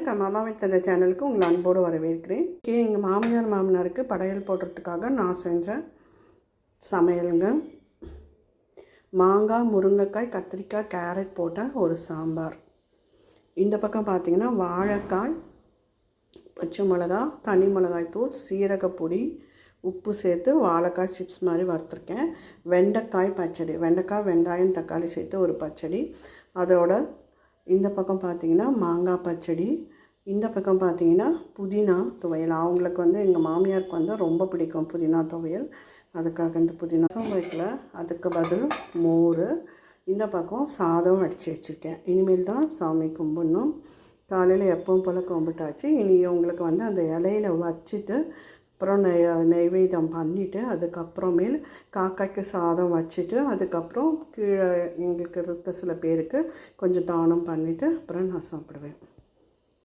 வணக்கம். அம்மா வீட்டு சேனலுக்கு உங்களை அன்போடு வரவேற்கிறேன். எங்கள் மாமியார் மாமனாருக்கு படையல் போடுறதுக்காக நான் செஞ்ச சமையலுங்க. மாங்காய், முருங்கைக்காய், கத்திரிக்காய், கேரட் போட்ட ஒரு சாம்பார். இந்த பக்கம் பார்த்திங்கன்னா வாழைக்காய், பச்சை மிளகா, தனி மிளகாய் தூள், சீரகப்பொடி, உப்பு சேர்த்து வாழைக்காய் சிப்ஸ் மாதிரி வறுத்துருக்கேன். வெண்டைக்காய் பச்சடி, வெண்டைக்காய், வெங்காயம், தக்காளி சேர்த்து ஒரு பச்சடி. அதோட இந்த பக்கம் பார்த்திங்கன்னா மாங்காய் பச்சடி. இந்த பக்கம் பார்த்திங்கன்னா புதினா துவையல். அவங்களுக்கு எங்கள் மாமியாருக்கு ரொம்ப பிடிக்கும் புதினா துவையல். அதுக்காக இந்த புதினா வைக்கல, அதுக்கு பதில் மோர். இந்த பக்கம் சாதம் வடித்து வச்சுருக்கேன். இனிமேல் தான் சாமி கும்பிடணும். காலையில் எப்பவும் போல் கும்பிட்டாச்சு. இனி உங்களுக்கு அந்த இலையில வச்சுட்டு அப்புறம் நெய்வேத்தியம் பண்ணிவிட்டு அதுக்கப்புறமேல் காக்காய்க்கு சாதம் வச்சுட்டு அதுக்கப்புறம் கீழே எங்களுக்கு இருக்க சில பேருக்கு கொஞ்சம் தானம் பண்ணிவிட்டு அப்புறம் நான் சாப்பிடுவேன்.